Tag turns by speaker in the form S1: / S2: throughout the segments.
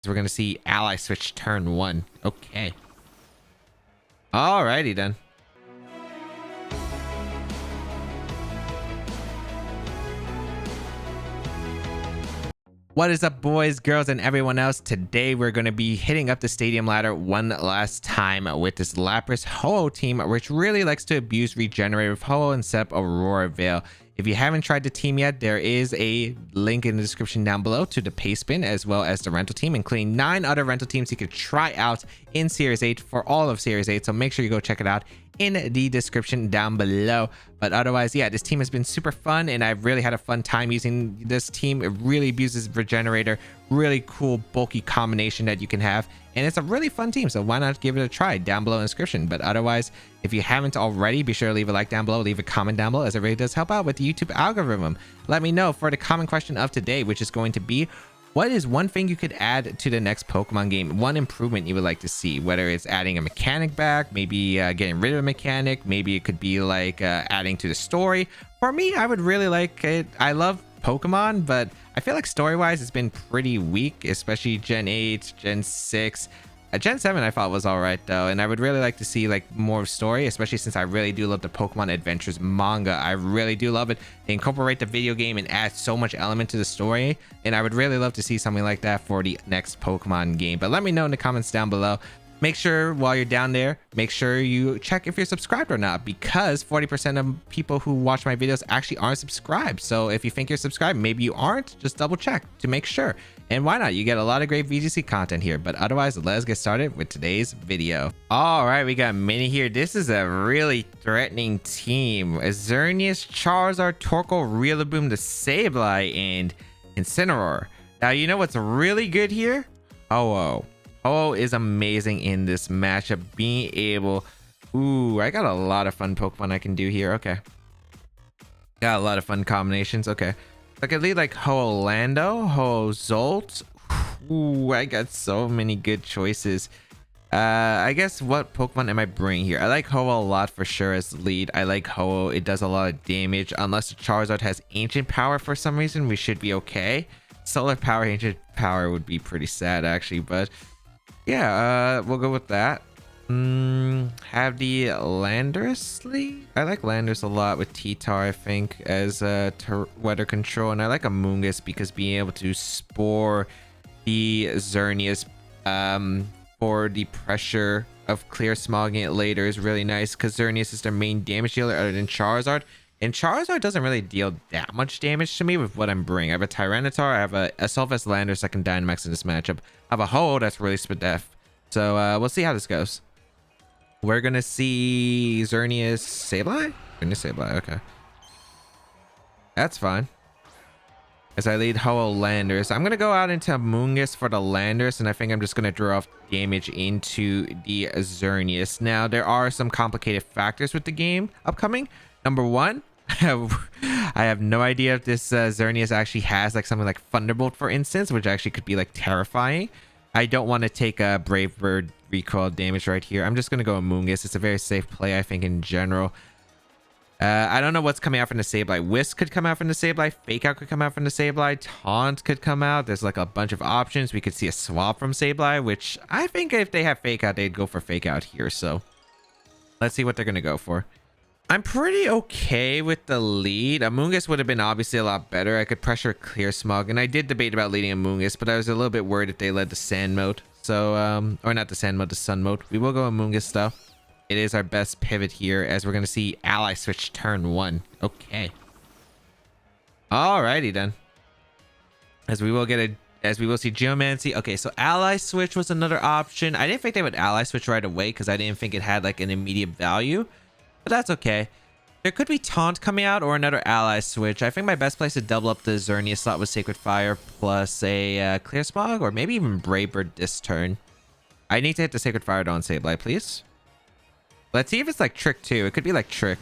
S1: So we're going to see ally switch turn 1. Okay. Alrighty then. What is up, boys, girls, and everyone else? Today we're going to be hitting up the stadium ladder one last time with this Lapras Ho-oh team, which really likes to abuse Regenerator Ho-oh and set up Aurora Veil. If you haven't tried the team yet, there is a link in the description down below to the pay spin as well as the rental team, including 9 other rental teams you could try out in Series 8 for all of Series 8. So make sure you go check it out in the description down below. But otherwise, yeah, this team has been super fun and I've really had a fun time using this team. It really abuses Regenerator, really cool bulky combination that you can have, and it's a really fun team, so why not give it a try down below in the description. But otherwise, if you haven't already, be sure to leave a like down below, leave a comment down below, as it really does help out with the YouTube algorithm. Let me know for the common question of today, which is going to be, what is one thing you could add to the next Pokemon game? One improvement you would like to see, whether it's adding a mechanic back, maybe getting rid of a mechanic, maybe it could be like adding to the story. For me, I would really like it. I love Pokemon, but I feel like story-wise it's been pretty weak, especially Gen 8, Gen 6. Gen 7 I thought was alright though, and I would really like to see like more story, especially since I really do love the Pokemon Adventures manga. I really do love it. They incorporate the video game and add so much element to the story, and I would really love to see something like that for the next Pokemon game. But let me know in the comments down below. Make sure while you're down there, make sure you check if you're subscribed or not, because 40% of people who watch my videos actually aren't subscribed. So if you think you're subscribed, maybe you aren't, just double check to make sure. And why not? You get a lot of great VGC content here. But otherwise, let's get started with today's video. All right, we got Mini here. This is a really threatening team. Xerneas, Charizard, Torkoal, Rillaboom, the Sableye, and Incineroar. Now, you know what's really good here? Ho-oh. Ho-oh is amazing in this matchup. Being able... Ooh, I got a lot of fun Pokemon I can do here. Okay. Got a lot of fun combinations. Okay. I could lead like Ho-oh Lando, Ho-oh Zolt. Ooh, I got so many good choices. I guess what Pokemon am I bringing here? I like Ho-oh a lot for sure as lead. I like Ho-oh. It does a lot of damage. Unless the Charizard has Ancient Power for some reason, we should be okay. Solar Power, Ancient Power would be pretty sad actually, but yeah, we'll go with that. Have the Landorus lead? I like Landorus a lot with T-Tar, I think, as weather control, and I like Amoonguss because being able to spore the Xerneas for the pressure of clear smogging it later is really nice, because Xerneas is their main damage dealer other than Charizard, and Charizard doesn't really deal that much damage to me with what I'm bringing. I have a Tyranitar, I have a Sylvester Landorus that can Dynamax in this matchup, I have a Ho-oh that's really Spadef, so we'll see how this goes. We're gonna see Xerneas Sableye? Xerneas Sableye, okay. That's fine. As I lead Ho-oh Landorus. I'm gonna go out into Amoonguss for the Landorus, and I think I'm just gonna draw off damage into the Xerneas. Now, there are some complicated factors with the game upcoming. Number one, I have no idea if this Xerneas actually has like something like Thunderbolt, for instance, which actually could be like terrifying. I don't want to take a Brave Bird recoil damage right here. I'm just going to go Amoonguss. It's a very safe play, I think, in general. I don't know what's coming out from the Sableye. Whisk could come out from the Sableye. Fake Out could come out from the Sableye. Taunt could come out. There's like a bunch of options. We could see a swap from Sableye, which I think if they have Fake Out, they'd go for Fake Out here. So let's see what they're going to go for. I'm pretty okay with the lead. Amoonguss would have been obviously a lot better. I could pressure Clear Smog, and I did debate about leading Amoonguss, but I was a little bit worried if they led the Sand mode. So, or not the Sand mode, the Sun mode. We will go Amoonguss though. It is our best pivot here, as we're going to see Ally Switch turn 1. Okay. Alrighty then. As we will see Geomancy. Okay, so Ally Switch was another option. I didn't think they would Ally Switch right away, because I didn't think it had like an immediate value. But that's okay. There could be Taunt coming out or another Ally Switch. I think my best place to double up the Xerneas slot was Sacred Fire plus a Clear Smog, or maybe even Brave Bird this turn. I need to hit the Sacred Fire on Sableye, please. Let's see if it's like Trick too. It could be like Trick.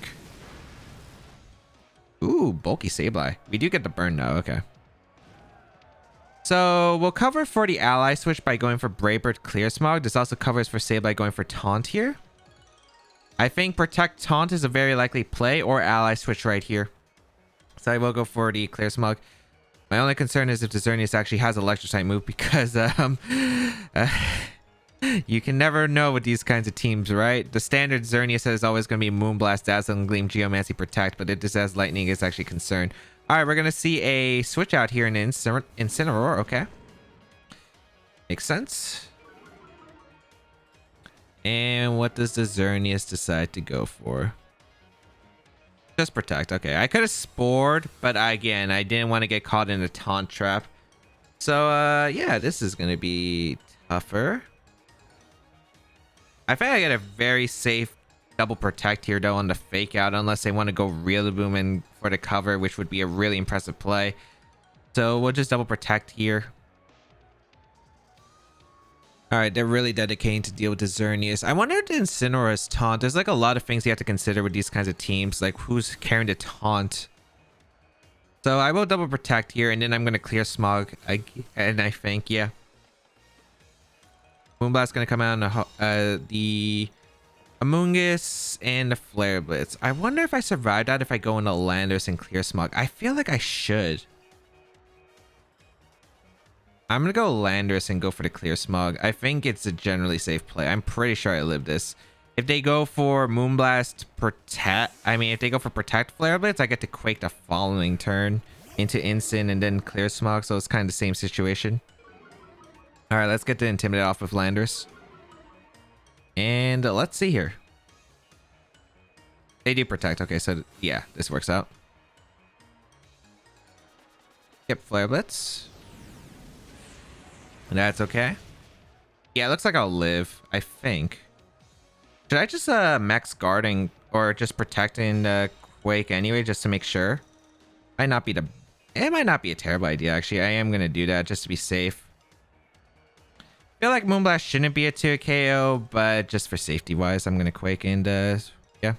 S1: Ooh, bulky Sableye. We do get the burn though. Okay. So we'll cover for the Ally Switch by going for Brave Bird Clear Smog. This also covers for Sableye going for Taunt here. I think Protect Taunt is a very likely play, or Ally Switch right here. So I will go for the Clear Smog. My only concern is if the Xerneas actually has electric move, because uh, you can never know with these kinds of teams, right? The standard Xerneas is always going to be Moonblast, Dazzling Gleam, Geomancy, Protect, but if this has Lightning, is actually concerned. All right, we're going to see a switch out here in Incineroar. Okay. Makes sense. And what does the Xerneas decide to go for? Just Protect. Okay, I could have Spored, but again, I didn't want to get caught in a taunt trap. So, yeah, this is going to be tougher. I think I get a very safe double Protect here, though, on the Fake Out, unless they want to go Rillaboom in for the cover, which would be a really impressive play. So we'll just double Protect here. All right, they're really dedicating to deal with the Xerneas. I wonder if the Incineroar's taunt. There's like a lot of things you have to consider with these kinds of teams, like who's carrying the taunt. So I will double Protect here, and then I'm going to clear Smog. And I think, yeah. Moonblast's going to come out on the Amoonguss and the Flare Blitz. I wonder if I survive that if I go into Landorus and clear Smog. I feel like I should. I'm going to go Landorus and go for the clear Smog. I think it's a generally safe play. I'm pretty sure I live this. If they go for Moonblast Protect, if they go for Protect Flare Blitz, I get to Quake the following turn into Incin and then clear Smog. So it's kind of the same situation. All right, let's get the Intimidate off with Landorus. And let's see here. They do Protect. Okay, so yeah, this works out. Yep, Flare Blitz. That's okay. Yeah, it looks like I'll live, I think. Should I just max guarding or just protecting Quake anyway, just to make sure? It might not be a terrible idea, actually. I am going to do that just to be safe. I feel like Moonblast shouldn't be a 2 KO, but just for safety wise, I'm going to Quake and yeah.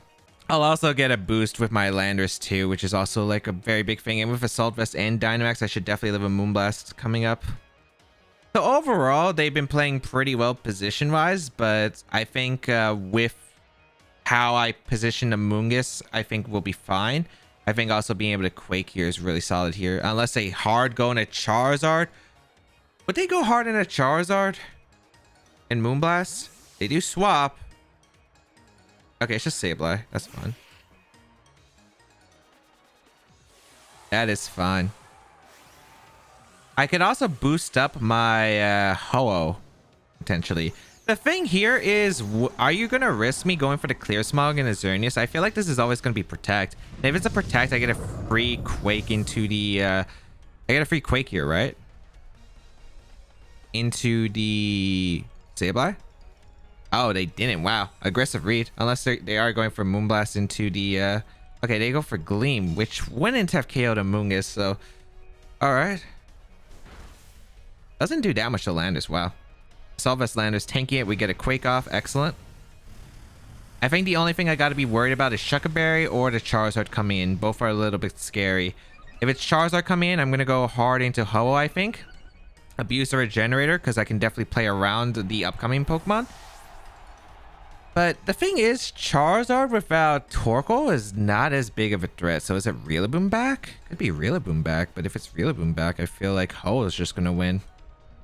S1: I'll also get a boost with my Landorus too, which is also like a very big thing. And with Assault Vest and Dynamax, I should definitely live a Moonblast coming up. So overall, they've been playing pretty well position-wise, but I think with how I position the Amoonguss, I think we'll be fine. I think also being able to Quake here is really solid here. Unless they hard go in a Charizard. Would they go hard in a Charizard? And Moonblast? They do swap. Okay, it's just Sableye. That's fine. That is fine. I could also boost up my Ho-oh, potentially. The thing here is, are you going to risk me going for the Clear Smog and a Xerneas? I feel like this is always going to be Protect. And if it's a Protect, I get a free Quake into the... I get a free Quake here, right? Into the Sableye? Oh, they didn't. Wow. Aggressive read. Unless they are going for Moonblast into the... Okay, they go for Gleam, which wouldn't have KO'd Amoonguss, so... Alright. Doesn't do that much to Landorus. Wow. Assault Vest Landorus tanking it. We get a Quake off. Excellent. I think the only thing I got to be worried about is Shucker Berry or the Charizard coming in. Both are a little bit scary. If it's Charizard coming in, I'm going to go hard into Ho-oh, I think. Abuse the Regenerator, because I can definitely play around the upcoming Pokemon. But the thing is, Charizard without Torkoal is not as big of a threat. So is it Rillaboom back? Could be Rillaboom back, but if it's Rillaboom back, I feel like Ho-oh is just going to win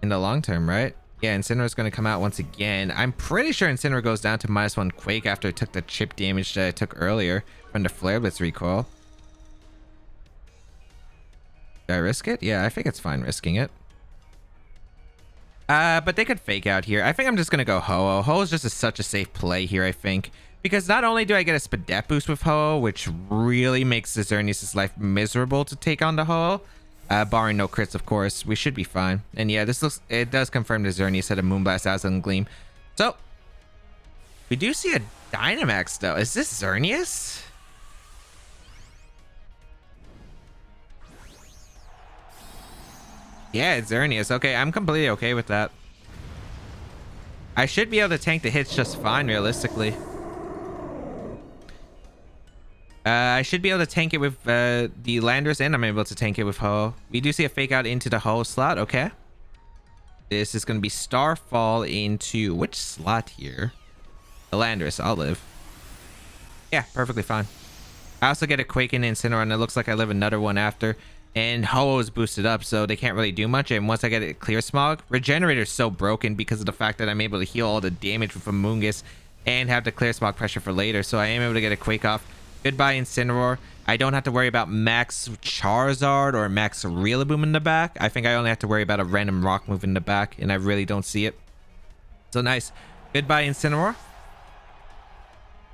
S1: in the long term, right? Yeah, Incineroar is going to come out once again. I'm pretty sure Incineroar goes down to -1 Quake after it took the chip damage that I took earlier from the Flare Blitz recoil. Did I risk it? Yeah, I think it's fine risking it. But they could Fake Out here. I think I'm just going to go Ho-oh. Ho-oh is just such a safe play here, I think. Because not only do I get a Spadette boost with Ho-oh, which really makes the Xerneas' life miserable to take on the Ho-oh. Barring no crits, of course, we should be fine. And yeah, it does confirm the Xerneas had a Moonblast, Dazzling Gleam. So, we do see a Dynamax, though. Is this Xerneas? Yeah, it's Xerneas. Okay, I'm completely okay with that. I should be able to tank the hits just fine, realistically. I should be able to tank it with the Landorus, and I'm able to tank it with Ho-oh. We do see a Fake Out into the Ho-oh slot. Okay. This is going to be Starfall into... Which slot here? The Landorus. I'll live. Yeah, perfectly fine. I also get a Quake in Incineroar, and it looks like I live another one after. And Ho-oh is boosted up, so they can't really do much. And once I get it Clear Smog, Regenerator is so broken because of the fact that I'm able to heal all the damage with Amoonguss and have the Clear Smog pressure for later. So I am able to get a Quake off. Goodbye Incineroar. I don't have to worry about max Charizard or max Rillaboom in the back. I think I only have to worry about a random rock move in the back, and I really don't see it. So nice. Goodbye Incineroar.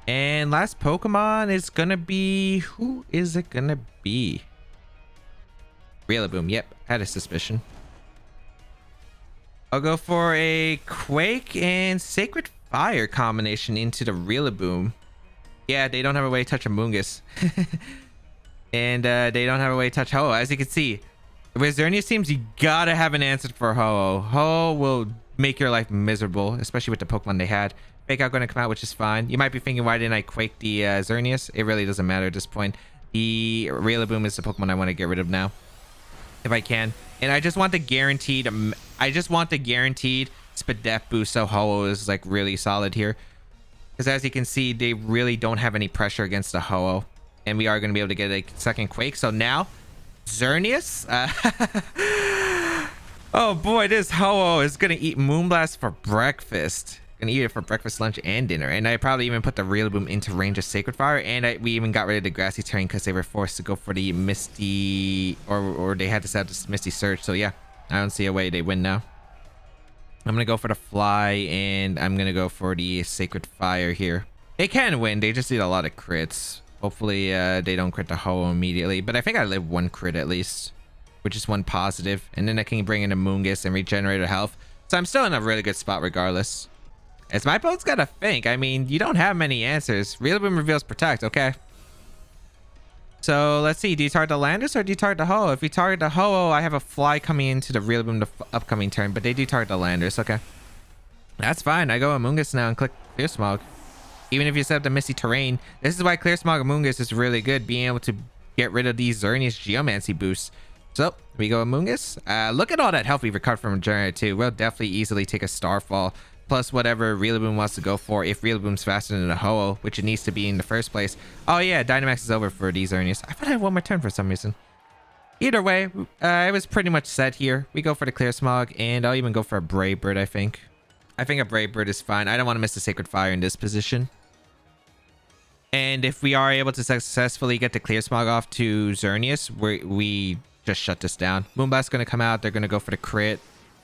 S1: And last Pokemon is gonna be... Who is it gonna be? Rillaboom. Yep, had a suspicion. I'll go for a Quake and Sacred Fire combination into the Rillaboom. Yeah, they don't have a way to touch Amoonguss. And they don't have a way to touch Ho-oh. As you can see, with Xerneas teams, you gotta have an answer for Ho-oh. Ho-oh will make your life miserable, especially with the Pokemon they had. Fake Out going to come out, which is fine. You might be thinking, why didn't I Quake the Xerneas? It really doesn't matter at this point. The Rillaboom is the Pokemon I want to get rid of now, if I can. And I just want the guaranteed... Spadef boost, so Ho-oh is like really solid here. Because as you can see, they really don't have any pressure against the Ho-oh. And we are going to be able to get a second Quake. So now, Xerneas. Oh boy, this Ho-oh is going to eat Moonblast for breakfast. Going to eat it for breakfast, lunch, and dinner. And I probably even put the Rillaboom into range of Sacred Fire. And we even got rid of the Grassy Terrain because they were forced to go for the Misty... Or they had to set up this Misty Surge. So yeah, I don't see a way they win now. I'm going to go for the Fly, and I'm going to go for the Sacred Fire here. They can win. They just need a lot of crits. Hopefully, they don't crit the Ho-oh immediately. But I think I live one crit at least, which is one positive. And then I can bring in Amoonguss and Regenerator health. So I'm still in a really good spot regardless. As my opponent's got to think. I mean, you don't have many answers. Rillaboom reveals Protect. Okay. So let's see. Do you target the Landorus or do you target the Ho-oh? If you target the Ho-oh, I have a Fly coming into the Rillaboom the upcoming turn. But they do target the Landorus. Okay. That's fine. I go Amoonguss now and click Clear Smog. Even if you set up the Misty Terrain, this is why Clear Smog Amoonguss is really good, being able to get rid of these Xerneas Geomancy boosts. So, we go Amoonguss. Look at all that health we recovered from Regenerator too. We'll definitely easily take a Starfall, plus whatever Rillaboom wants to go for, if Rillaboom's faster than a Ho-oh, which it needs to be in the first place. Oh yeah, Dynamax is over for these Xerneas. I thought I had one more turn for some reason. Either way, it was pretty much set here. We go for the Clear Smog, and I'll even go for a Brave Bird, I think. I think a Brave Bird is fine. I don't want to miss the Sacred Fire in this position. And if we are able to successfully get the Clear Smog off to Xerneas, we just shut this down. Moonblast's going to come out. They're going to go for the crit,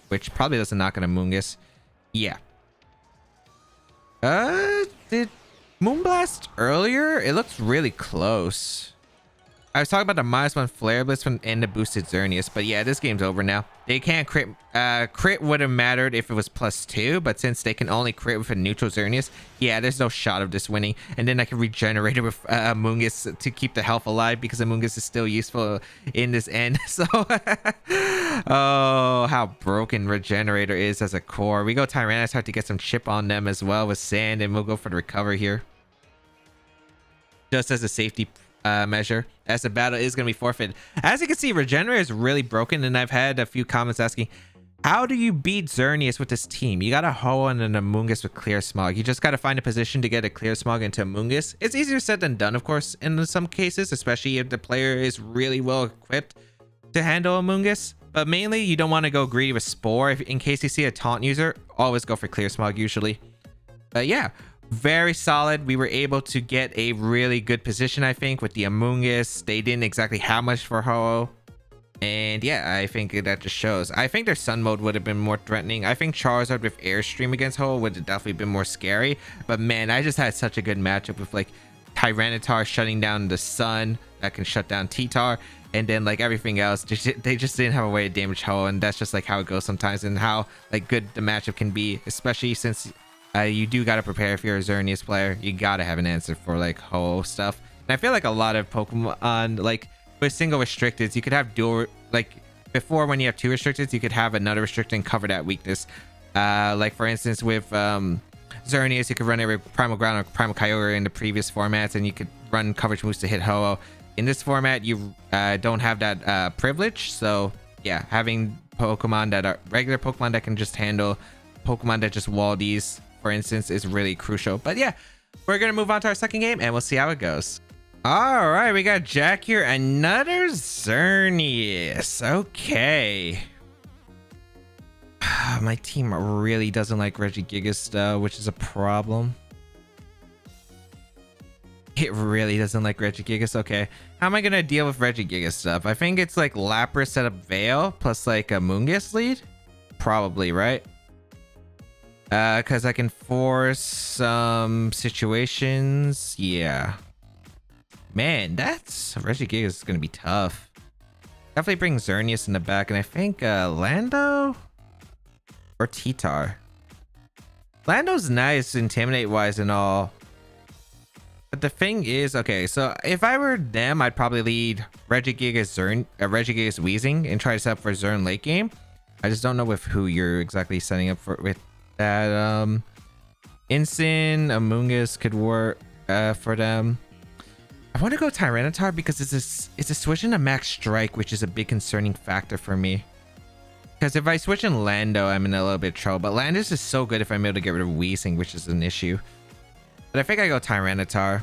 S1: which probably doesn't knock on Amoonguss. Yeah. Did Moonblast earlier? It looks really close. I was talking about the -1 Flare Blitz and the boosted Xerneas, but yeah, this game's over now. They can't crit. Crit would have mattered if it was +2, but since they can only crit with a neutral Xerneas, yeah, there's no shot of this winning. And then I can regenerate it with Amoonguss to keep the health alive because Amoonguss is still useful in this end. So, oh, how broken Regenerator is as a core. We go Tyranitar to get some chip on them as well with Sand, and we'll go for the recover here, just as a safety measure, as the battle is going to be forfeited. As you can see, Regenerator is really broken, and I've had a few comments asking, how do you beat Xerneas with this team? You got a Ho-oh and an Amoonguss with Clear Smog. You just got to find a position to get a Clear Smog into Amoonguss. It's easier said than done, of course, in some cases, especially if the player is really well equipped to handle Amoonguss. But mainly, you don't want to go greedy with Spore. In case you see a taunt user, always go for Clear Smog usually. But yeah, very solid. We were able to get a really good position, I think, with the Amoonguss. They didn't exactly have much for Ho-oh. And yeah, I think that just shows. I think their Sun mode would have been more threatening. I think Charizard with Airstream against Ho-oh would have definitely been more scary. But man, I just had such a good matchup with like Tyranitar shutting down the Sun that can shut down T-Tar. And then like everything else, they just didn't have a way to damage Ho-oh. And that's just like how it goes sometimes, and how like good the matchup can be, especially since you do got to prepare. If you're a Xerneas player, you got to have an answer for like Ho-oh stuff. And I feel like a lot of Pokemon, like with single restricteds, you could have dual, like before when you have 2 restricteds, you could have another restricted and cover that weakness. Like for instance with Xerneas, you could run every Primal Ground or Primal Kyogre in the previous formats, and you could run coverage moves to hit Ho-oh. In this format, you don't have that privilege. So yeah, having Pokemon that are regular Pokemon that can just handle Pokemon that just wall these, for instance, is really crucial. But yeah, we're gonna move on to our second game, and we'll see how it goes. All right, we got Jack here. Another Xerneas. Okay. My team really doesn't like Regigigas though, which is a problem. It really doesn't like Regigigas. Okay. How am I going to deal with Regigigas stuff? I think it's like Lapras set up Veil plus like a Mungus lead. Probably, right? Because I can force some situations. Yeah. Man, that's Regigigas is going to be tough. Definitely bring Xerneas in the back. And I think Lando or Titar. Lando's nice intimidate wise and all. But the thing is, okay, so if I were them, I'd probably lead Regigigas Weezing and try to set up for Zern late game. I just don't know with who you're exactly setting up for with that. Incin, Amoongus could work for them. I want to go Tyranitar because it's a switch into Max Strike, which is a big concerning factor for me. Because if I switch in Lando, I'm in a little bit of trouble. But Lando's is so good if I'm able to get rid of Weezing, which is an issue. But I think I go Tyranitar.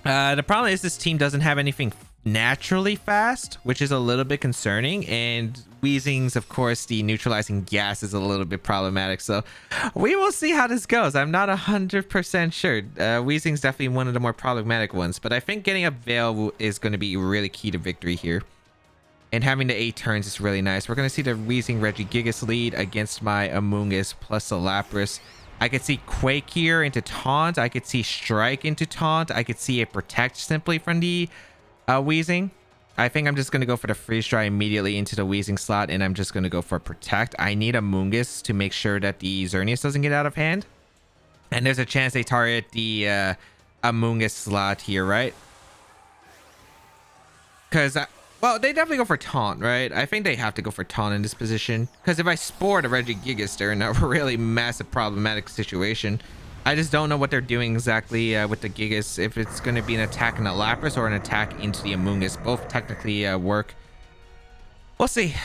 S1: The problem is this team doesn't have anything naturally fast, which is a little bit concerning. And Weezing's, of course, the neutralizing gas is a little bit problematic. So we will see how this goes. I'm not 100% sure. Weezing's definitely one of the more problematic ones. But I think getting a Veil is going to be really key to victory here. And having the 8 turns is really nice. We're going to see the Weezing Regigigas lead against my Amoongus plus a Lapras. I could see Quake here into Taunt. I could see Strike into Taunt. I could see a Protect simply from the Weezing. I think I'm just going to go for the Freeze Dry immediately into the Weezing slot. And I'm just going to go for Protect. I need a Amoongus to make sure that the Xerneas doesn't get out of hand. And there's a chance they target the Amoongus slot here, right? Because... well, they definitely go for Taunt, right? I think they have to go for Taunt in this position. Because if I Spore the Regigigas, they're in a really massive problematic situation. I just don't know what they're doing exactly with the Gigas. If it's going to be an attack on a Lapras or an attack into the Amoongus. Both technically work. We'll see.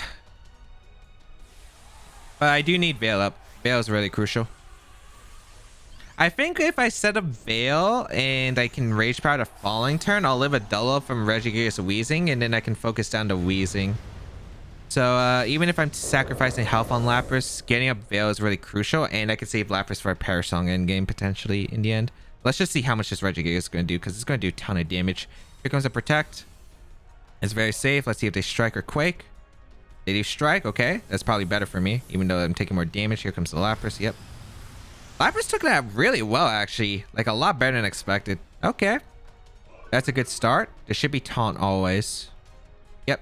S1: But I do need Veil up. Veil is really crucial. I think if I set up Veil and I can Rage Power the following turn, I'll live a double up from Regigigas Weezing, and then I can focus down to Weezing. So even if I'm sacrificing health on Lapras, getting up Veil is really crucial, and I can save Lapras for a Parasong endgame potentially in the end. Let's just see how much this Regigigas is going to do, because it's going to do a ton of damage. Here comes a Protect. It's very safe. Let's see if they Strike or Quake. They do Strike. Okay, that's probably better for me, even though I'm taking more damage. Here comes the Lapras. Yep. Lapras took that really well, actually. Like, a lot better than expected. Okay. That's a good start. There should be Taunt always. Yep.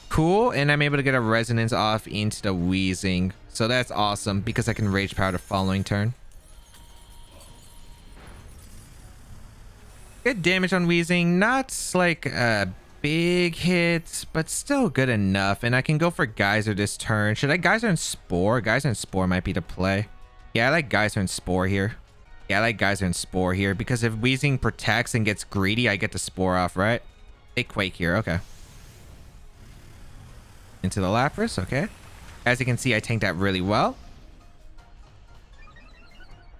S1: Cool. And I'm able to get a Resonance off into the Weezing. So that's awesome, because I can Rage Power the following turn. Good damage on Weezing. Not, like, a big hit, but still good enough. And I can go for Geyser this turn. Should I Geyser and Spore? Geyser and Spore might be the play. Yeah, I like Geyser and Spore here. Yeah, I like Geyser and Spore here. Because if Weezing protects and gets greedy, I get the Spore off, right? They Quake here. Okay. Into the Lapras. Okay. As you can see, I tanked that really well.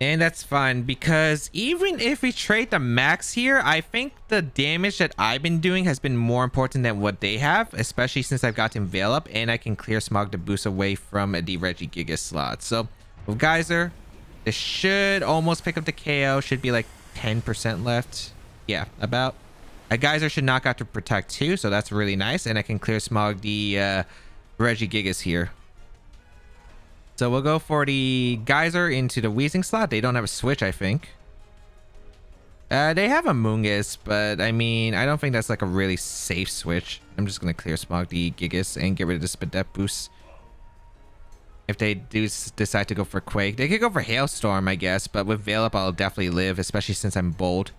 S1: And that's fine. Because even if we trade the max here, I think the damage that I've been doing has been more important than what they have. Especially since I've gotten Veil up. And I can clear Smog the boost away from the Regigigas slot. So... with Geyser, this should almost pick up the KO. Should be like 10% left. Yeah, about. A Geyser should knock out to Protect too, so that's really nice. And I can clear Smog the Regigigas here. So we'll go for the Geyser into the Weezing slot. They don't have a switch, I think. They have a Mungus, but I mean, I don't think that's like a really safe switch. I'm just going to clear Smog the Gigas and get rid of the Spadep boost. If they do decide to go for Quake, they could go for Hailstorm, I guess. But with Veil up, I'll definitely live, especially since I'm bold.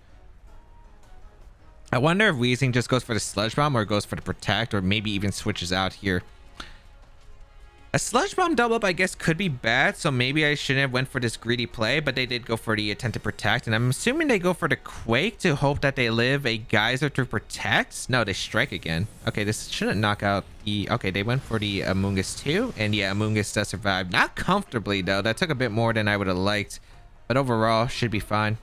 S1: I wonder if Weezing just goes for the Sludge Bomb or goes for the Protect, or maybe even switches out here. A Sludge Bomb double up, I guess, could be bad, so maybe I shouldn't have went for this greedy play, but they did go for the attempt to Protect, and I'm assuming they go for the Quake to hope that they live a Geyser to Protect. No, they Strike again. Okay, this shouldn't knock out the... okay, they went for the Amoongus too, and yeah, Amoongus does survive. Not comfortably, though. That took a bit more than I would have liked, but overall, should be fine.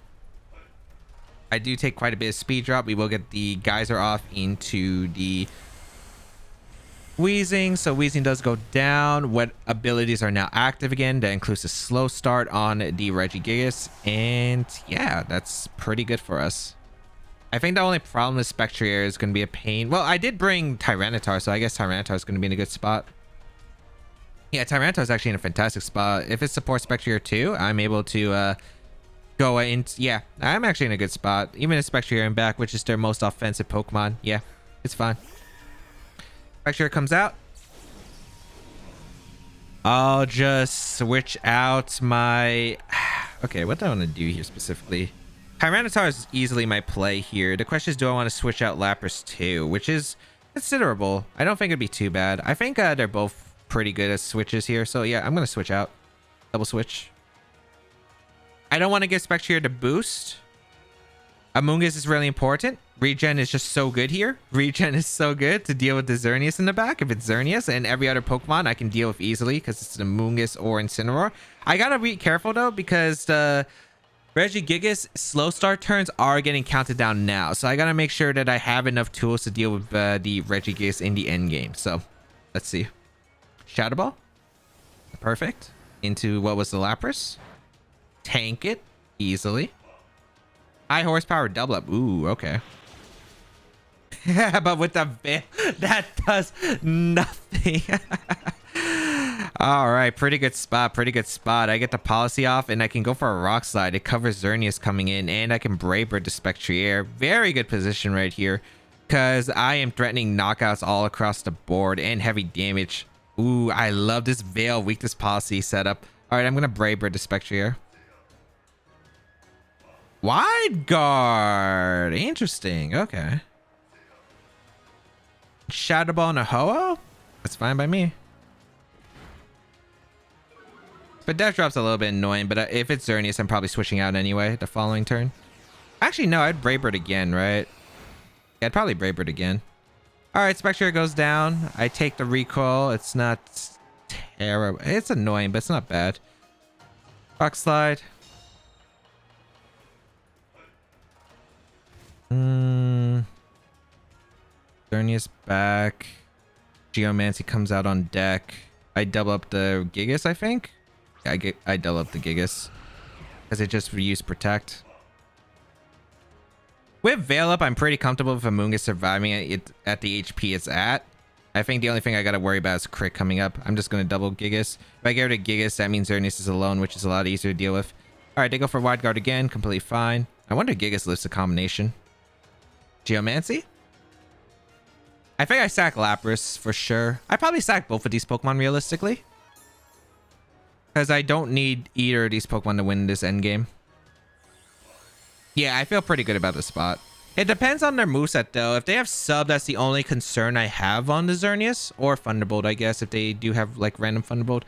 S1: I do take quite a bit of speed drop. We will get the geyser off into the Wheezing. So Wheezing does go down. What abilities are now active again? That includes a slow start on the Regigigas. And yeah, that's pretty good for us. I think the only problem with Spectrier is going to be a pain. Well, I did bring Tyranitar, so I guess Tyranitar is going to be in a good spot. Yeah, Tyranitar is actually in a fantastic spot. If it supports Spectrier too, I'm able to go in. Yeah, I'm actually in a good spot. Even if Spectrier and back, which is their most offensive Pokemon. Yeah, it's fine. Spectrier comes out. I'll just switch out my... Okay, what do I want to do here specifically? Tyranitar is easily my play here. The question is, do I want to switch out Lapras too? Which is considerable. I don't think it'd be too bad. I think they're both pretty good at switches here. So yeah, I'm going to switch out. Double switch. I don't want to give Spectrier the boost. Amoonguss is really important. Regen is just so good here. Regen is so good to deal with the Xerneas in the back. If it's Xerneas and every other Pokemon I can deal with easily because it's an Amoonguss or Incineroar. I gotta be careful though because the Regigigas slow start turns are getting counted down now. So I gotta make sure that I have enough tools to deal with the Regigigas in the end game. So let's see. Shadow Ball. Perfect. Into what was the Lapras. Tank it easily. High horsepower double up. Ooh, okay. But with the veil, that does nothing. All right, pretty good spot. Pretty good spot. I get the policy off and I can go for a rock slide. It covers Xerneas coming in and I can Brave Bird to Spectrier. Very good position right here because I am threatening knockouts all across the board and heavy damage. Ooh, I love this veil weakness policy setup. All right, I'm going to Brave Bird to Spectrier. Wide guard. Interesting. Okay. Shadow Ball and a Ho-oh? That's fine by me. But Death Drop's a little bit annoying, but if it's Xerneas, I'm probably switching out anyway the following turn. Actually, no, I'd Brave Bird again, right? Yeah, I'd probably Brave Bird again. Alright, Spectrier goes down. I take the recoil. It's not terrible. It's annoying, but it's not bad. Rock Slide. Xerneas back. Geomancy comes out on deck. I double up the Gigas, I think. Yeah, I double up the Gigas. Because it just reuse Protect. With Veil up, I'm pretty comfortable with Amoonguss surviving it at the HP it's at. I think the only thing I gotta worry about is crit coming up. I'm just gonna double Gigas. If I get rid of Gigas, that means Xerneas is alone, which is a lot easier to deal with. Alright, they go for Wide Guard again. Completely fine. I wonder if Gigas lifts the combination. Geomancy? I think I sack Lapras for sure. I probably sack both of these Pokemon realistically. Because I don't need either of these Pokemon to win this endgame. Yeah, I feel pretty good about this spot. It depends on their moveset though. If they have sub, that's the only concern I have on the Xerneas. Or Thunderbolt, I guess, if they do have like random Thunderbolt.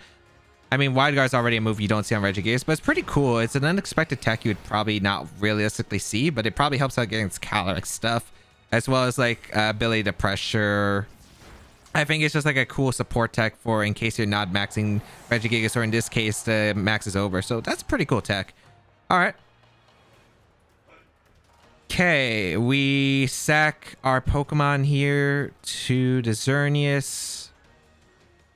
S1: I mean, Wide Guard's already a move you don't see on Regigigas, but it's pretty cool. It's an unexpected tech you would probably not realistically see, but it probably helps out against Calyrex stuff. As well as like ability to pressure. I think it's just like a cool support tech for in case you're not maxing Regigigas, or in this case the max is over. So that's pretty cool tech. All right. Okay, we sack our Pokemon here to the Xerneas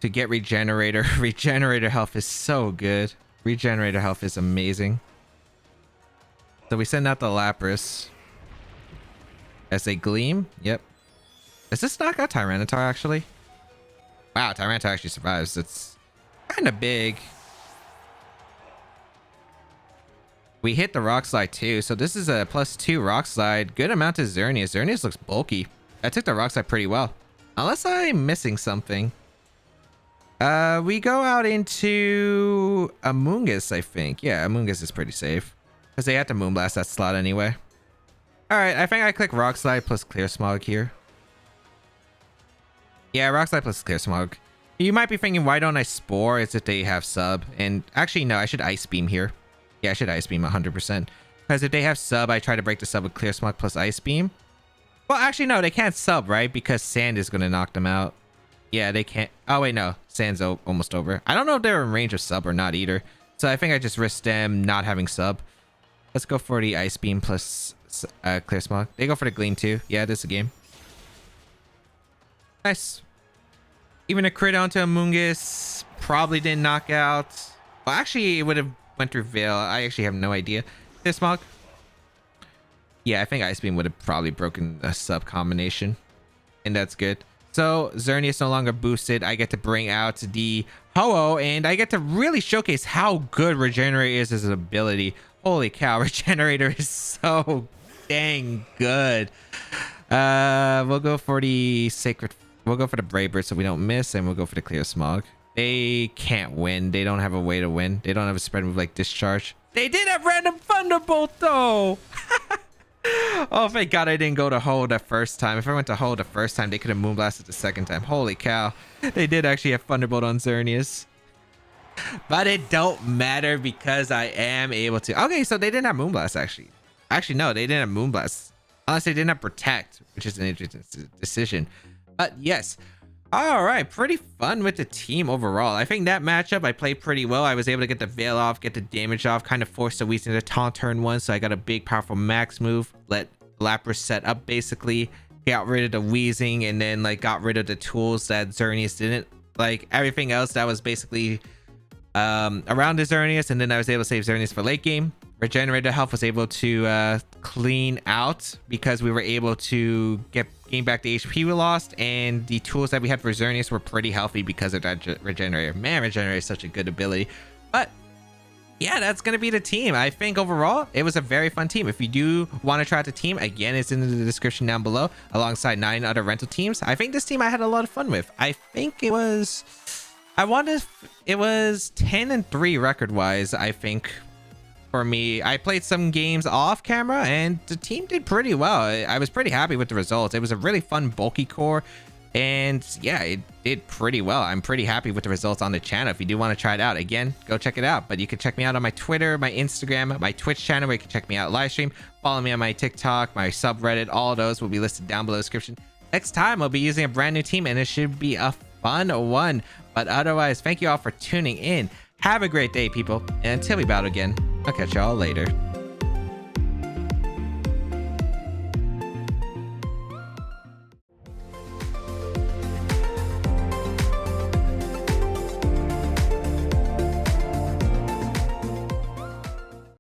S1: to get Regenerator. Regenerator health is so good. Regenerator health is amazing. So we send out the Lapras. As they gleam. Yep. Does this knock out Tyranitar actually? Wow, Tyranitar actually survives. It's kind of big. We hit the Rock Slide too. So this is a +2 Rock Slide. Good amount to Xerneas. Xerneas looks bulky. I took the Rock Slide pretty well. Unless I'm missing something. We go out into Amoonguss, I think. Yeah, Amoonguss is pretty safe. Because they have to Moonblast that slot anyway. Alright, I think I click Rock Slide plus Clear Smog here. Yeah, Rock Slide plus Clear Smog. You might be thinking, why don't I Spore? It's if they have sub. And actually, no, I should Ice Beam here. Yeah, I should Ice Beam 100%. Because if they have sub, I try to break the sub with Clear Smog plus Ice Beam. Well, actually, no, they can't sub, right? Because Sand is going to knock them out. Yeah, they can't. Oh, wait, no. Sand's almost over. I don't know if they're in range of sub or not either. So I think I just risk them not having sub. Let's go for the Ice Beam plus Clear Smog. They go for the Gleam too. Yeah, this is a game. Nice. Even a crit onto Amoonguss. Probably didn't knock out. Well, actually, it would have went through Veil. I actually have no idea. Clear Smog. Yeah, I think Ice Beam would have probably broken a sub combination. And that's good. So Xerneas no longer boosted. I get to bring out the Ho-oh, and I get to really showcase how good Regenerator is as an ability. Holy cow, Regenerator is so dang good. We'll go for the Sacred. We'll go for the Brave Bird so we don't miss, and we'll go for the Clear Smog. They can't win. They don't have a way to win. They don't have a spread move like Discharge. They did have Random Thunderbolt though. Oh, thank God I didn't go to Ho the first time. If I went to Ho the first time, they could have Moonblasted the second time. Holy cow. They did actually have Thunderbolt on Xerneas. But it don't matter because I am able to. Okay, so they didn't have Moonblast actually. Actually, no, they didn't have Moonblast. Unless they didn't have Protect, which is an interesting decision. But yes. All right, pretty fun with the team overall. I think that matchup I played pretty well. I was able to get the Veil off, get the damage off, kind of forced the Weezing to taunt turn 1, so I got a big powerful max move. Let Lapras set up basically, got rid of the Weezing, and then like got rid of the tools that Xerneas didn't. Like everything else that was basically around the Xerneas, and then I was able to save Xerneas for late game. Regenerator health was able to clean out because we were able to gain back the HP we lost, and the tools that we had for Xerneas were pretty healthy because of that Regenerator. Man, Regenerator is such a good ability. But yeah, that's gonna be the team. I think overall it was a very fun team. If you do want to try out the team, again, it's in the description down below alongside 9 other rental teams. I think this team I had a lot of fun with. I think it was 10-3 record wise. I think for me, I played some games off camera and the team did pretty well. I was pretty happy with the results. It was a really fun bulky core, and yeah, it did pretty well. I'm pretty happy with the results on the channel. If you do want to try it out, again, go check it out. But you can check me out on my Twitter, my Instagram, my Twitch channel, where you can check me out live stream. Follow me on my TikTok, my subreddit. All of those will be listed down below the description. Next time I'll be using a brand new team, and it should be a fun one. But otherwise, thank you all for tuning in. Have a great day, people, and until we battle again, I'll catch y'all later.